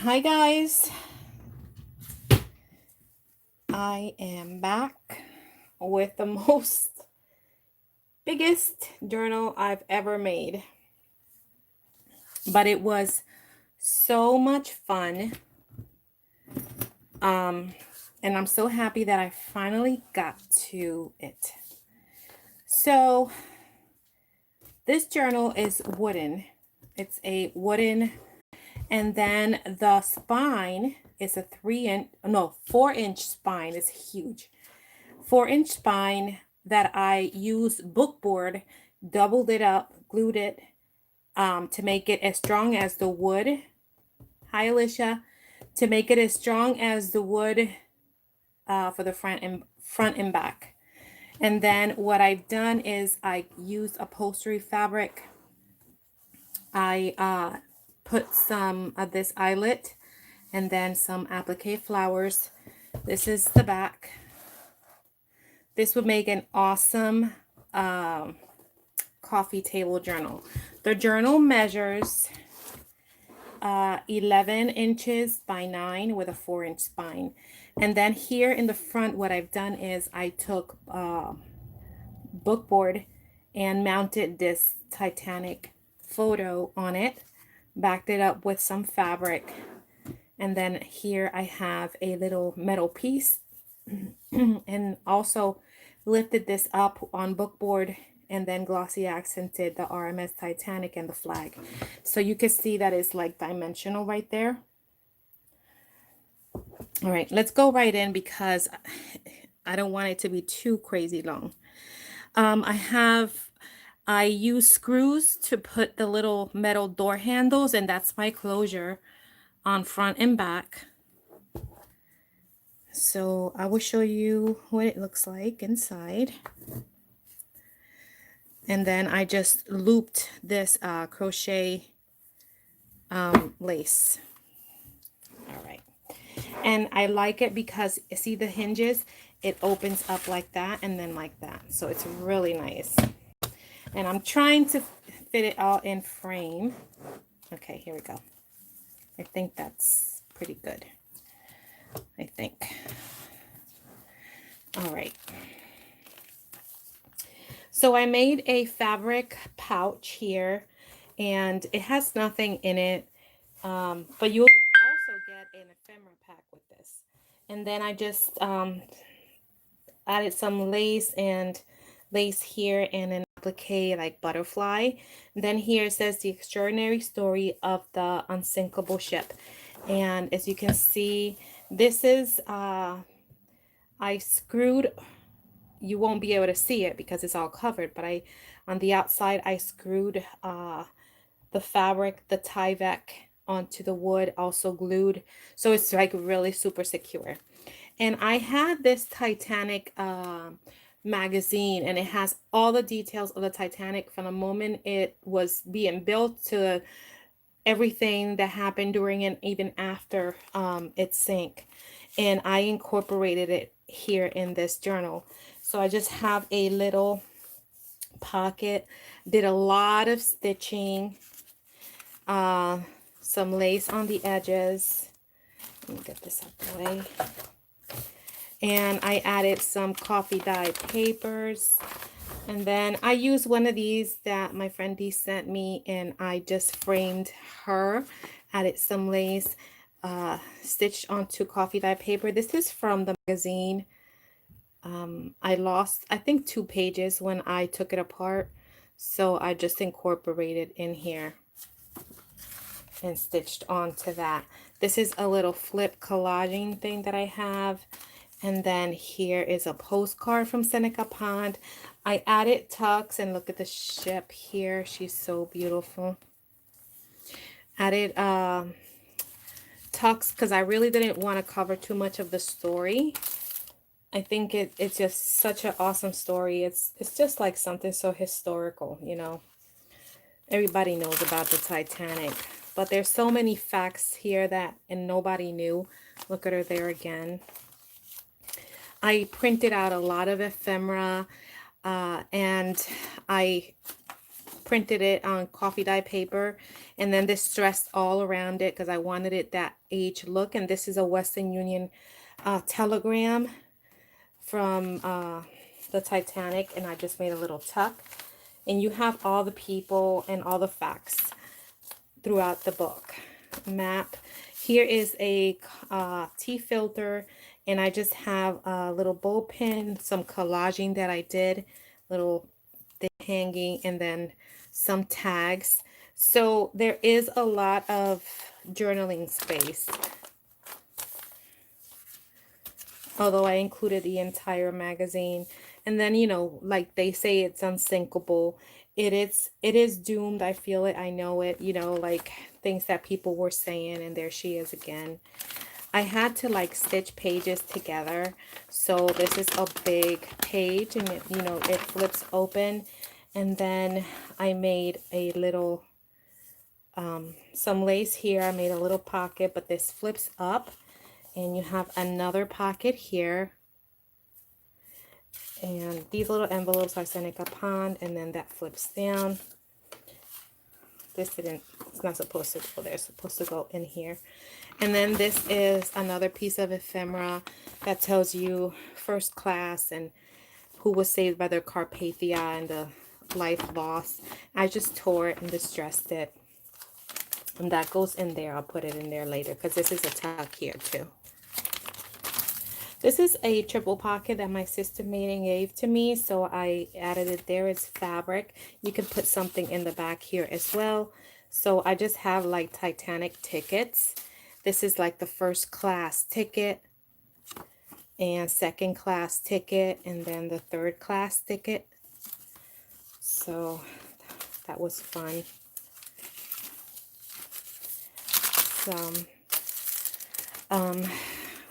Hi guys, I am back with the biggest journal I've ever made, but it was so much fun. And I'm so happy that I finally got to it. So this journal is wooden. It's a wooden, and then the spine is a 4-inch spine. It's huge. 4-inch spine that I used bookboard, doubled it up, glued it to make it as strong as the wood. Hi, Alicia. To make it as strong as the wood for the front and back. And then what I've done is I used upholstery fabric. I put some of this eyelet and then some applique flowers. This is the back. This would make an awesome coffee table journal. The journal measures 11 inches by 9 with a 4-inch spine. And then here in the front, what I've done is I took bookboard and mounted this Titanic photo on it, backed it up with some fabric, and then here I have a little metal piece and also lifted this up on bookboard and then glossy accented the R.M.S. Titanic and the flag. So you can see that it's like dimensional right there. All right, let's go right in because I don't want it to be too crazy long. I use screws to put the little metal door handles, and that's my closure on front and back. So I will show you what it looks like inside. And then I just looped this crochet lace. All right. And I like it because, see the hinges? It opens up like that and then like that. So it's really nice. And I'm trying to fit it all in frame. Okay, here we go. I think that's pretty good. I think. All right. So I made a fabric pouch here, and it has nothing in it, but you'll also get an ephemera pack with this. And then I just added some lace here and an applique like butterfly. And then here it says the extraordinary story of the unsinkable ship. And as you can see, this is I screwed. You won't be able to see it because it's all covered, but on the outside I screwed the fabric, the Tyvek onto the wood, also glued, so it's like really super secure. And I had this Titanic magazine, and it has all the details of the Titanic from the moment it was being built to everything that happened during and even after it sank. And I incorporated it here in this journal. So I just have a little pocket, did a lot of stitching, some lace on the edges. Let me get this out the way. And I added some coffee dye papers. And then I used one of these that my friend Dee sent me, and I just framed her, added some lace, stitched onto coffee dye paper. This is from the magazine. I lost, I think, 2 pages when I took it apart. So I just incorporated in here and stitched onto that. This is a little flip collaging thing that I have. And then here is a postcard from Seneca Pond. I added tucks, and look at the ship here. She's so beautiful. Added tucks because I really didn't want to cover too much of the story. I think it's just such an awesome story. It's just like something so historical, you know. Everybody knows about the Titanic, but there's so many facts here and nobody knew. Look at her there again. I printed out a lot of ephemera, and I printed it on coffee dye paper, and then this stressed all around it because I wanted it that age look. And this is a Western Union telegram from the Titanic, and I just made a little tuck. And you have all the people and all the facts throughout the book. Map. Here is a tea filter, and I just have a little bowl pin, some collaging that I did, little thing hanging, and then some tags. So there is a lot of journaling space. Although I included the entire magazine. And then, you know, like they say, it's unsinkable. It is doomed. I feel it. I know it, you know, like things that people were saying, and there she is again. I had to like stitch pages together. So this is a big page, and it, you know, it flips open. And then I made a little, some lace here. I made a little pocket, but this flips up. And you have another pocket here. And these little envelopes are Seneca Pond, and then that flips down. This didn't, it's not supposed to go there, it's supposed to go in here. And then this is another piece of ephemera that tells you first class and who was saved by the Carpathia and the life lost. I just tore it and distressed it. And that goes in there. I'll put it in there later because this is a tuck here too. This is a triple pocket that my sister made and gave to me, so I added it there. It's fabric. You can put something in the back here as well. So I just have like Titanic tickets. This is like the first class ticket and second class ticket, and then the third class ticket. So that was fun.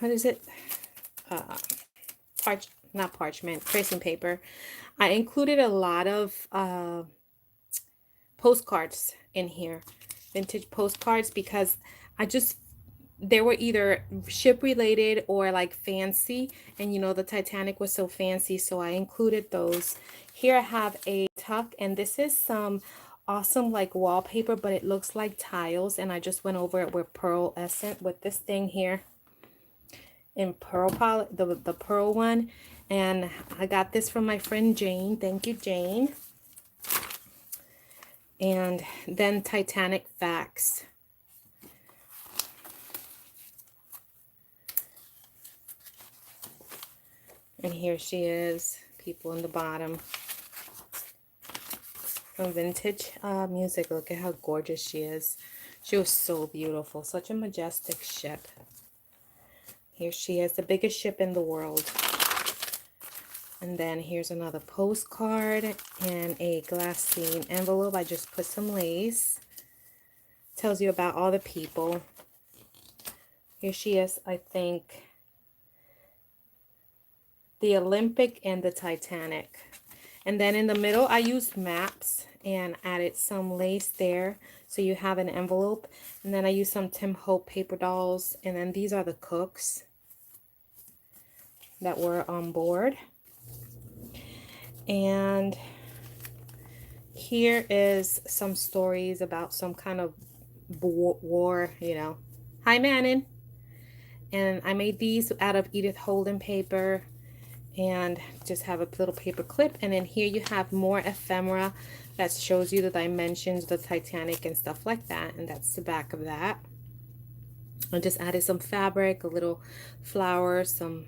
What is it? Not parchment, tracing paper. I included a lot of postcards in here, vintage postcards, because they were either ship related or like fancy, and you know the Titanic was so fancy, so I included those. Here I have a tuck, and this is some awesome like wallpaper, but it looks like tiles, and I just went over it with pearl essence with this thing here in pearl polish, the pearl one. And I got this from my friend Jane. Thank you, Jane. And then Titanic facts. And here she is, people in the bottom. From vintage music. Look at how gorgeous she is. She was so beautiful. Such a majestic ship. Here she is, the biggest ship in the world. And then here's another postcard and a glassine envelope. I just put some lace. Tells you about all the people. Here she is, I think, the Olympic and the Titanic. And then in the middle, I used maps and added some lace there. So you have an envelope. And then I used some Tim Hope paper dolls. And then these are the cooks that were on board. And here is some stories about some kind of war, you know. Hi, Manon. And I made these out of Edith Holden paper, and just have a little paper clip. And then here you have more ephemera that shows you the dimensions, the Titanic and stuff like that. And that's the back of that. I just added some fabric, a little flower, some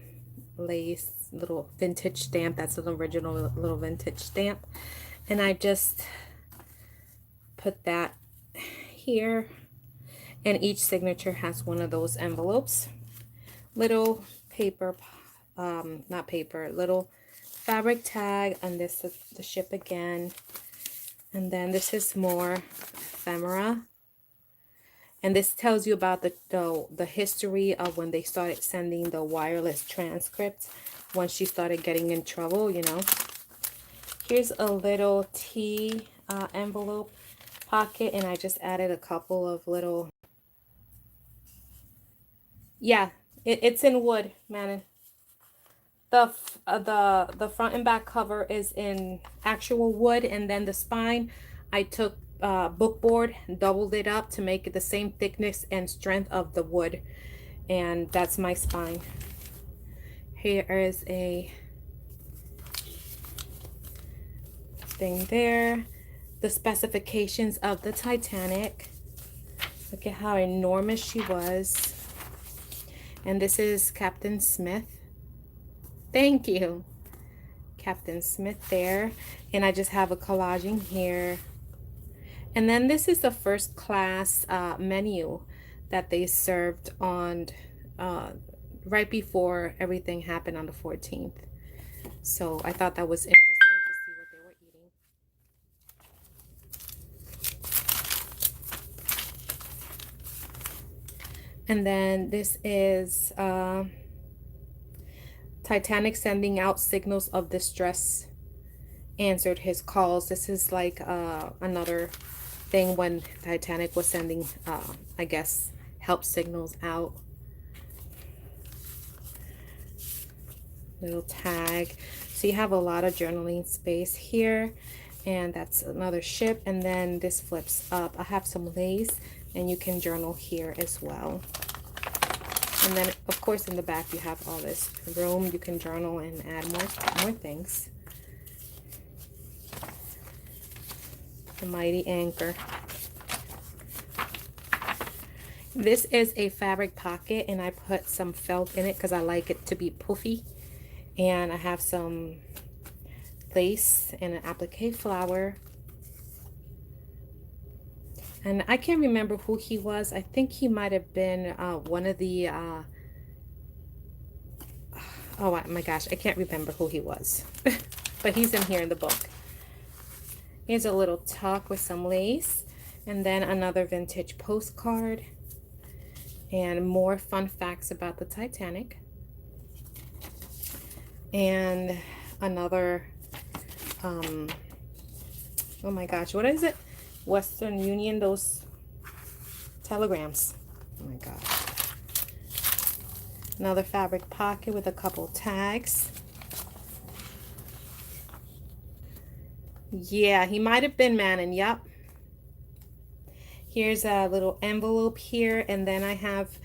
lace, little vintage stamp. That's an original little vintage stamp. And I just put that here. And each signature has one of those envelopes. Little paper, not paper, little fabric tag. And this is the ship again. And then this is more ephemera. And this tells you about the history of when they started sending the wireless transcripts once she started getting in trouble, you know. Here's a little tea envelope pocket, and I just added a couple of little, yeah, it's in wood, man. The front and back cover is in actual wood, and then the spine I took book board, doubled it up to make it the same thickness and strength of the wood, and that's my spine. Here is a thing there. The specifications of the Titanic. Look at how enormous she was. And this is Captain Smith. Thank you. Captain Smith there. And I just have a collaging here. And then this is the first class menu that they served on right before everything happened on the 14th. So I thought that was interesting to see what they were eating. And then this is Titanic sending out signals of distress, answered his calls. This is like another thing when Titanic was sending, I guess, help signals out. Little tag. So you have a lot of journaling space here, and that's another ship. And then this flips up. I have some lace, and you can journal here as well. And then, of course, in the back you have all this room. You can journal and add more things. The mighty anchor. This is a fabric pocket, and I put some felt in it because I like it to be puffy. And I have some lace and an applique flower. And I can't remember who he was. I think he might have been one of the oh my gosh, I can't remember who he was. But he's in here in the book. Here's a little tuck with some lace, and then another vintage postcard, and more fun facts about the Titanic, and another oh my gosh, what is it? Western Union, those telegrams. Oh my god. Another fabric pocket with a couple tags. Yeah, he might have been Manning. Yep. Here's a little envelope here, and then I have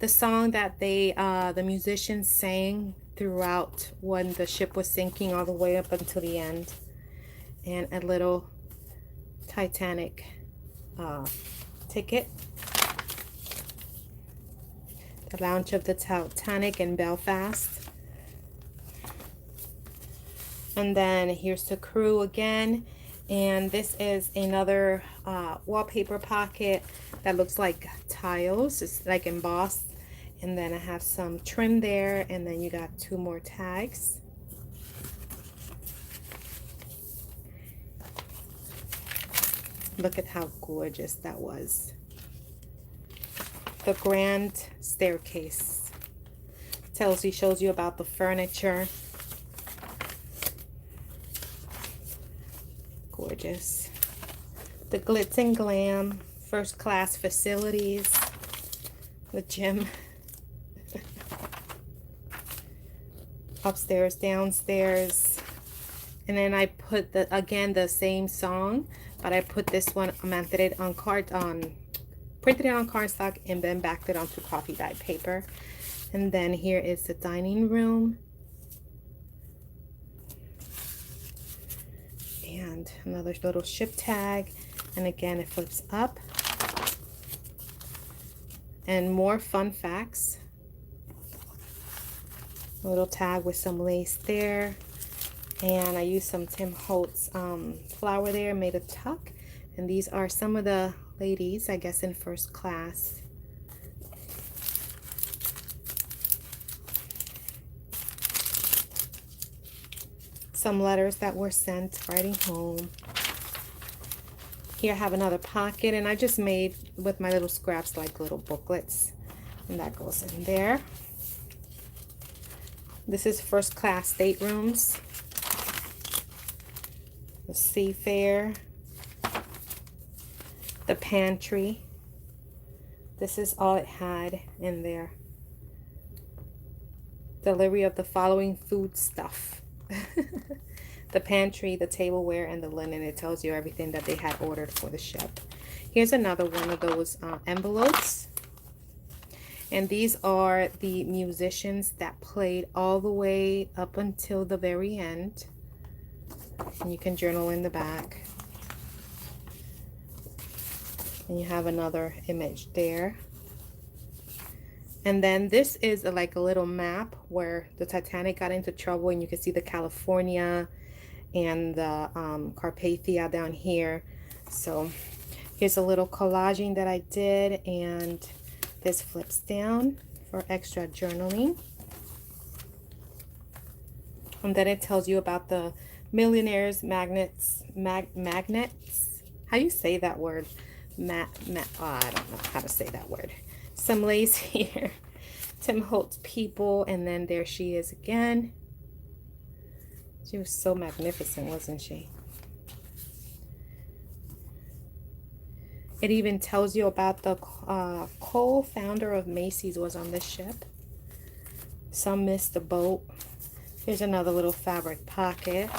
the song that they the musicians sang throughout when the ship was sinking all the way up until the end, and a little Titanic ticket. The Lounge of the Titanic in Belfast. And then here's the crew again, and this is another wallpaper pocket that looks like tiles. It's like embossed, and then I have some trim there, and then you got 2 more tags. Look at how gorgeous that was. The grand staircase shows you about the furniture. Gorgeous. The glitz and glam, first class facilities, the gym, upstairs, downstairs, and then I put again the same song, but I put this one, mounted it on printed it on cardstock, and then backed it onto coffee dyed paper. And then here is the dining room. And another little ship tag, and again it flips up, and more fun facts. A little tag with some lace there, and I used some Tim Holtz flower there, made a tuck, and these are some of the ladies, I guess, in first class. Some letters that were sent writing home. Here I have another pocket, and I just made with my little scraps like little booklets, and that goes in there. This is first class staterooms, the seafare, the pantry. This is all it had in there. Delivery of the following food stuff. the pantry, the tableware, and the linen. It tells you everything that they had ordered for the ship. Here's another one of those envelopes. And these are the musicians that played all the way up until the very end. And you can journal in the back. And you have another image there. And then this is like a little map where the Titanic got into trouble, and you can see the California and the Carpathia down here. So here's a little collaging that I did, and this flips down for extra journaling. And then it tells you about the millionaires, magnets. How do you say that word? I don't know how to say that word. Some lace here. Tim Holtz people, and then there she is again. She was so magnificent, wasn't she? It even tells you about the co-founder of Macy's was on this ship. Some missed the boat. Here's another little fabric pocket.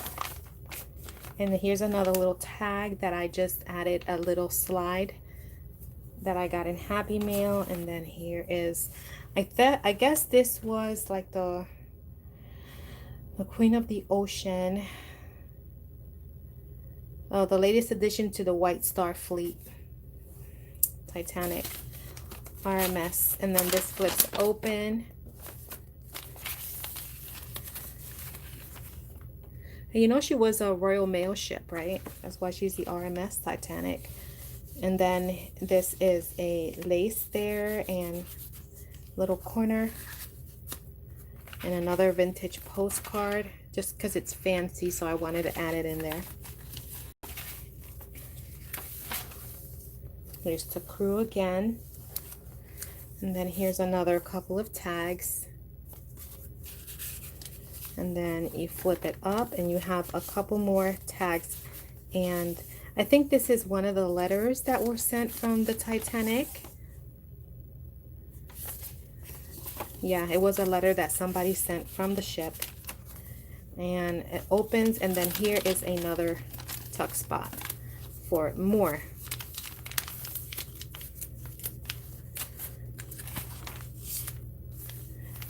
And here's another little tag that I just added a little slide that I got in Happy Mail. And then here is, I guess this was like the Queen of the Ocean. Oh, the latest addition to the White Star Fleet. Titanic. R.M.S. And then this flips open. And you know she was a Royal Mail ship, right? That's why she's the R.M.S. Titanic. And then this is a lace there and little corner. And another vintage postcard, just because it's fancy, so I wanted to add it in there. Here's the crew again. And then here's another couple of tags. And then you flip it up and you have a couple more tags. And I think this is one of the letters that were sent from the Titanic. Yeah, it was a letter that somebody sent from the ship. And it opens, and then here is another tuck spot for more.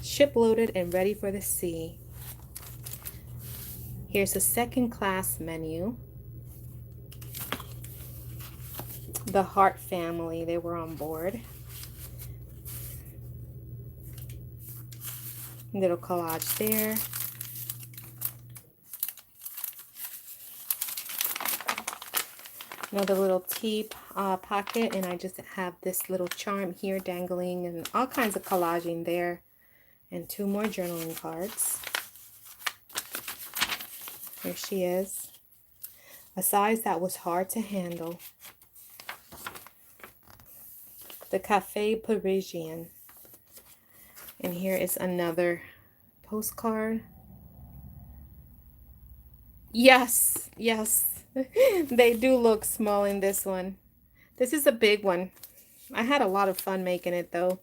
Ship loaded and ready for the sea. Here's the second class menu. The Hart family, they were on board. Little collage there. Another little tea pocket, and I just have this little charm here dangling, and all kinds of collaging there. And two more journaling cards. Here she is. A size that was hard to handle. The Cafe Parisien. And here is another postcard. Yes, yes. They do look small in this one. This is a big one. I had a lot of fun making it though.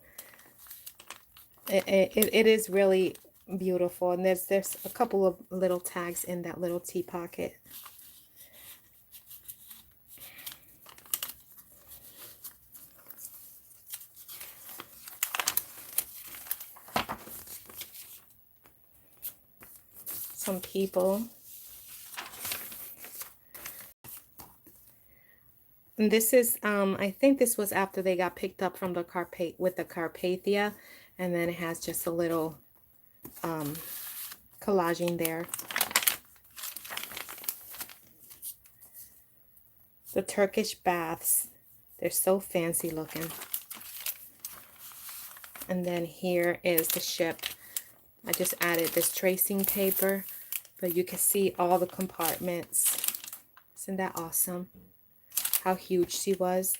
It is really beautiful. And there's a couple of little tags in that little tea pocket. Some people. And this is, I think this was after they got picked up from the Carpathia. And then it has just a little collaging there. The Turkish baths. They're so fancy looking. And then here is the ship. I just added this tracing paper, but you can see all the compartments. Isn't that awesome? How huge she was.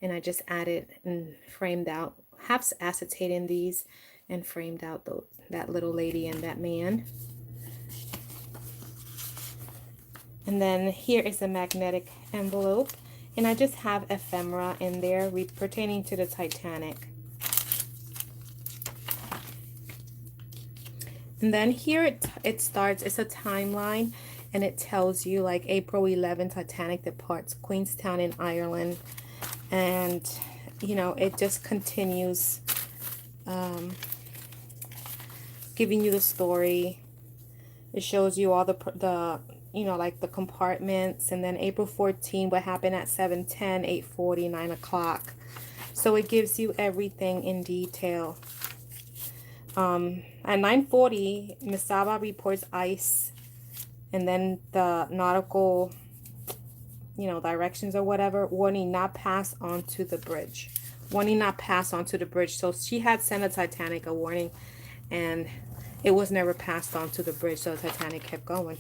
And I just added and framed out, half acetate in these, and framed out that little lady and that man. And then here is a magnetic envelope, and I just have ephemera in there pertaining to the Titanic. And then here it starts. It's a timeline, and it tells you like April 11, Titanic departs Queenstown in Ireland. And, you know, it just continues giving you the story. It shows you all the you know, like the compartments. And then April 14, what happened at 7:10, 8:40, 9 o'clock. So it gives you everything in detail. At 9:40, Misaba reports ice. And then the nautical, you know, directions or whatever. Warning, not pass onto the bridge. Warning, not pass onto the bridge. So she had sent a Titanic a warning. And it was never passed onto the bridge. So the Titanic kept going.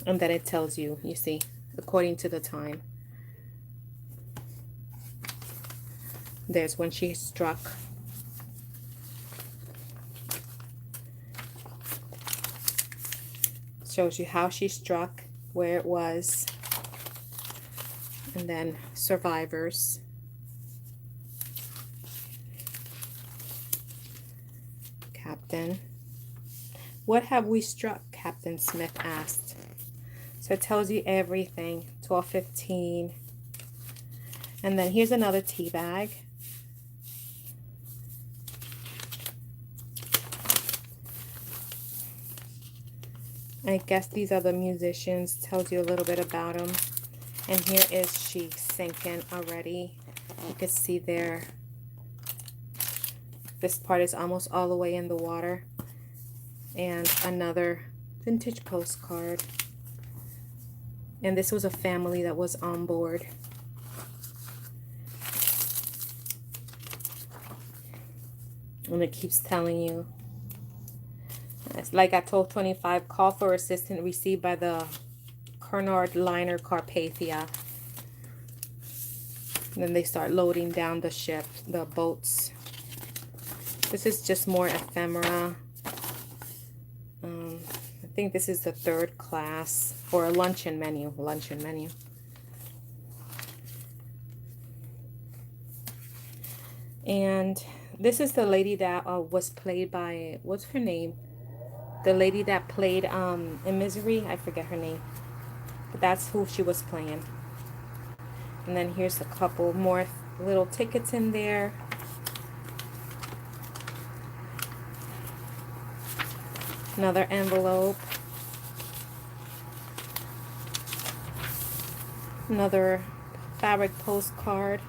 And then it tells you, you see, according to the time. There's when she struck. Shows you how she struck, where it was, and then survivors. Captain. What have we struck? Captain Smith asked. So it tells you everything. 12:15. And then here's another tea bag. I guess these are the musicians. Tells you a little bit about them. And here is she sinking already. You can see there. This part is almost all the way in the water. And another vintage postcard. And this was a family that was on board. And it keeps telling you. It's like at 12:25, call for assistance received by the Cunard liner Carpathia. And then they start loading down the ship, the boats. This is just more ephemera. I think this is the 3rd class, or a luncheon menu. Luncheon menu. And this is the lady that was played by, what's her name? The lady that played in Misery. I forget her name. But that's who she was playing. And then here's a couple more little tickets in there. Another envelope. Another fabric postcard.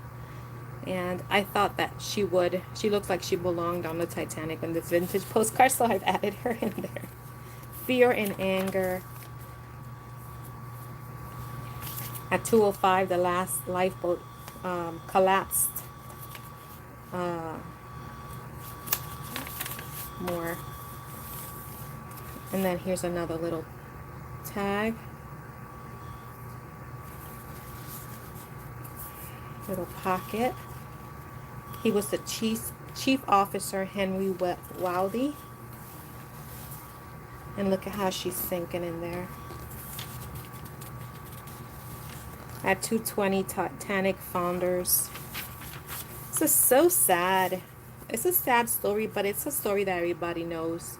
And I thought that she looks like she belonged on the Titanic in this vintage postcard, so I've added her in there. Fear and anger. At 2:05, the last lifeboat collapsed. More. And then here's another little tag. Little pocket. He was the chief officer, Henry Wildey. And look at how she's sinking in there. At 2:20, Titanic founders. This is so sad. It's a sad story, but it's a story that everybody knows.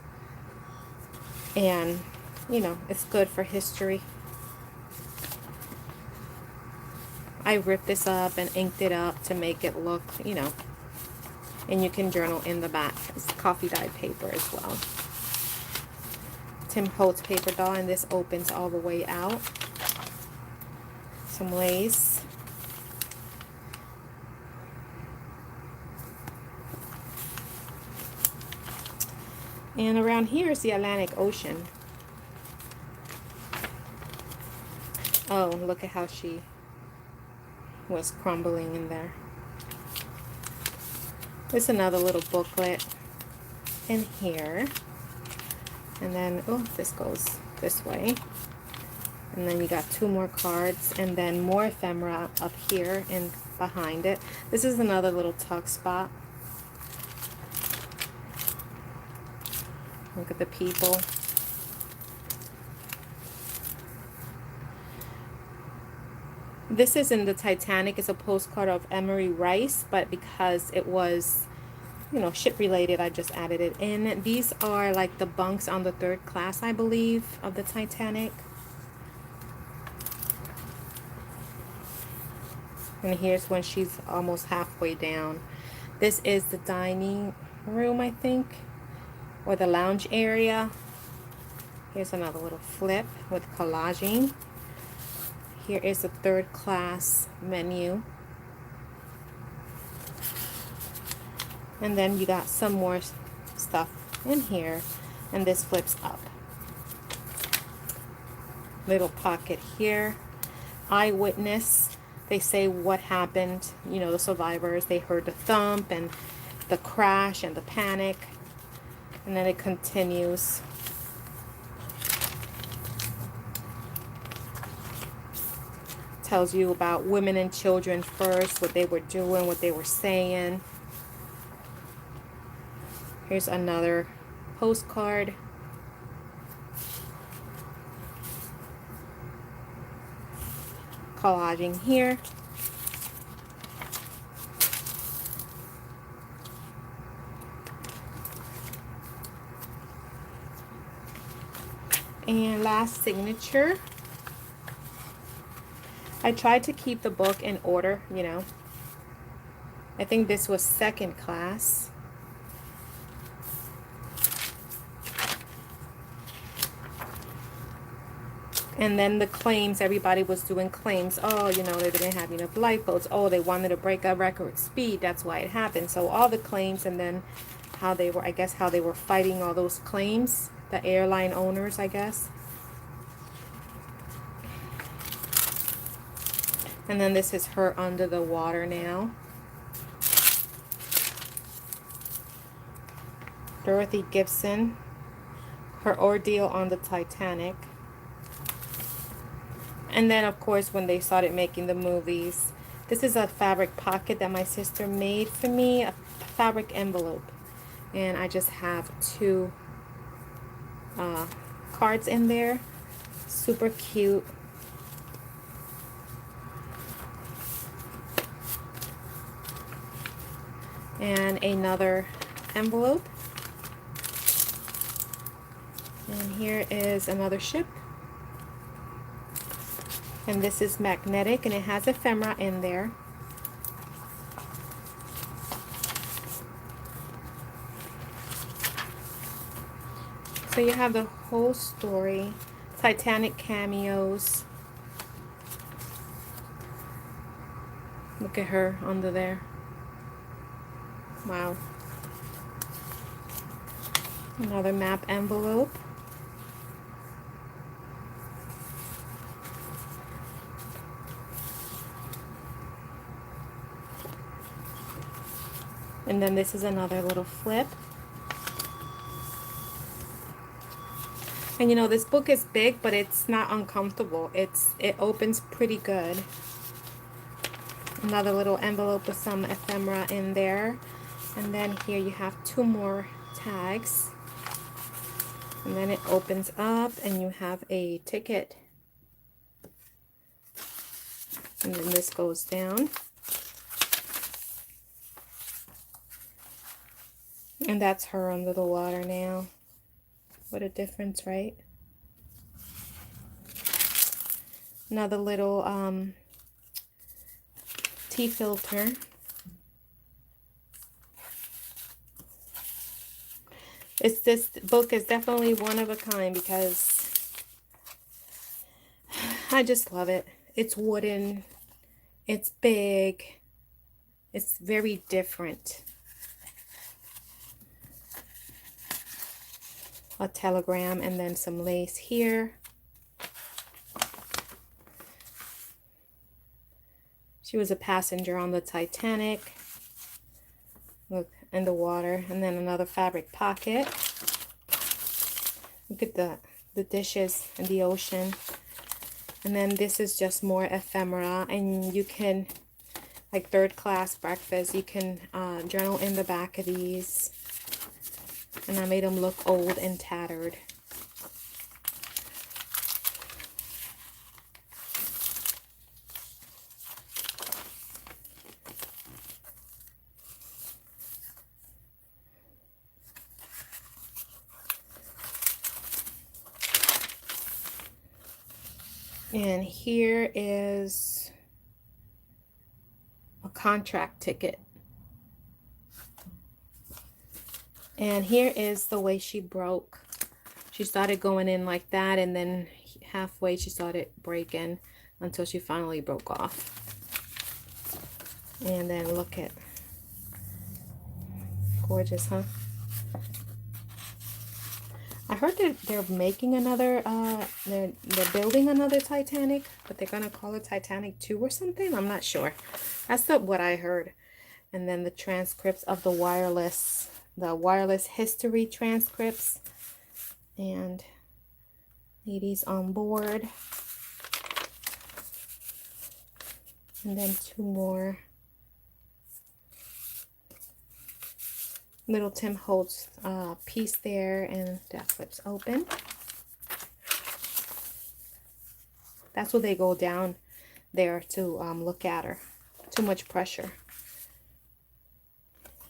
And, you know, it's good for history. I ripped this up and inked it up to make it look, you know, and you can journal in the back. It's coffee dyed paper as well. Tim Holtz paper doll, and this opens all the way out. Some lace. And around here is the Atlantic Ocean. Oh, look at how she was crumbling in there. There's another little booklet in here. And then, oh, this goes this way. And then you got 2 more cards, and then more ephemera up here and behind it. This is another little tuck spot. Look at the people. This is in the Titanic. It's a postcard of Emery Rice, but because it was you know, ship related. I just added it in. These are like the bunks on the third class, I believe, of the Titanic. And here's when she's almost halfway down. This is the dining room, I think, or the lounge area. Here's another little flip with collaging. Here is the third class menu. And then you got some more stuff in here, and this flips up. Little pocket here. Eyewitness. They say what happened, you know, the survivors, they heard the thump and the crash and the panic. And then it continues. Tells you about women and children first, what they were doing, what they were saying. Here's another postcard. Collaging here. And last signature. I tried to keep the book in order, you know. I think this was second class. And then the claims, everybody was doing claims. Oh, you know, they didn't have enough lifeboats. Oh, they wanted to break a record speed. That's why it happened. So all the claims, and then how they were, I guess, how they were fighting all those claims. The airline owners, I guess. And then this is her under the water now. Dorothy Gibson. Her ordeal on the Titanic. And then, of course, when they started making the movies, this is a fabric pocket that my sister made for me, a fabric envelope. And I just have two cards in there. Super cute. And another envelope. And here is another ship. And this is magnetic, and it has ephemera in there. So you have the whole story. Titanic cameos. Look at her under there. Wow. Another map envelope. And then this is another little flip. And you know, this book is big, but it's not uncomfortable. It opens pretty good. Another little envelope with some ephemera in there. And then here you have two more tags. And then it opens up and you have a ticket. And then this goes down. And that's her under the water now. What a difference, right? Another little tea filter. This book is definitely one of a kind because I just love it. It's wooden. It's big. It's very different. A telegram and then some lace here. She was a passenger on the Titanic. Look, in the water. And then another fabric pocket. Look at the dishes in the ocean. And then this is just more ephemera. And you can, like third class breakfast, you can journal in the back of these. And I made them look old and tattered. And here is a contract ticket. And here is the way she broke. She started going in like that, and then halfway she started breaking until she finally broke off. And then look at, gorgeous, huh? I heard that they're making another, they're building another Titanic, but they're gonna call it Titanic 2 or something. I'm not sure. That's what I heard. And then the transcripts of the wireless history transcripts, and ladies on board. And then 2 more. Little Tim Holtz piece there, and that flips open. That's what they go down there to look at her. Too much pressure.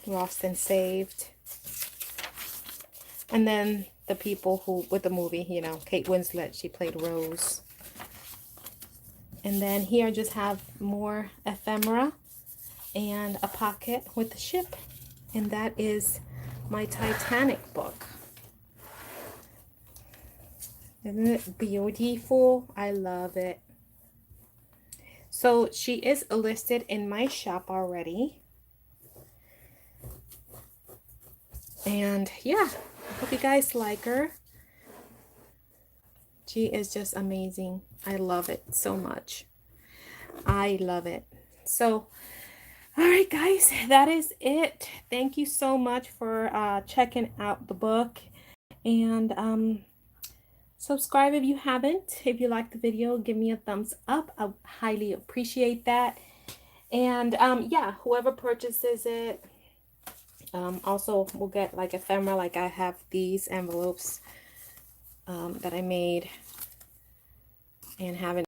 Lost and saved. And then the people who, with the movie, you know, Kate Winslet, she played Rose. And then here I just have more ephemera and a pocket with the ship. And that is my Titanic book. Isn't it beautiful? I love it. So she is listed in my shop already. And yeah, I hope you guys like her. She is just amazing. I love it so much. I love it. So, all right, guys, that is it. Thank you so much for checking out the book. And subscribe if you haven't. If you like the video, give me a thumbs up. I highly appreciate that. And yeah, whoever purchases it also will get like ephemera. Like I have these envelopes that I made and haven't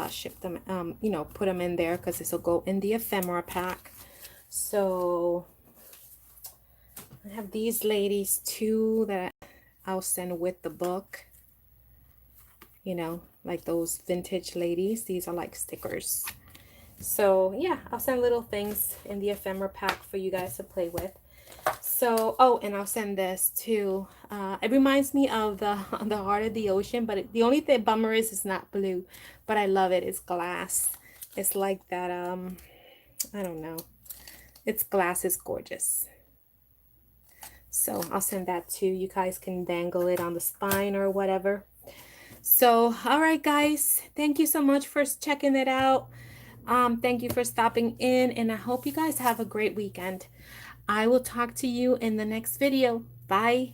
shipped them, you know, put them in there because this will go in the ephemera pack. So I have these ladies too that I'll send with the book, you know, like those vintage ladies. These are like stickers. So yeah, I'll send little things in the ephemera pack for you guys to play with. So, oh, and I'll send this too. It reminds me of the Heart of the Ocean, but the only thing bummer is it's not blue, but I love it. It's glass. It's like that, I don't know. It's glass. It's gorgeous. So I'll send that too. You guys can dangle it on the spine or whatever. So, all right, guys. Thank you so much for checking it out. Thank you for stopping in, and I hope you guys have a great weekend. I will talk to you in the next video. Bye.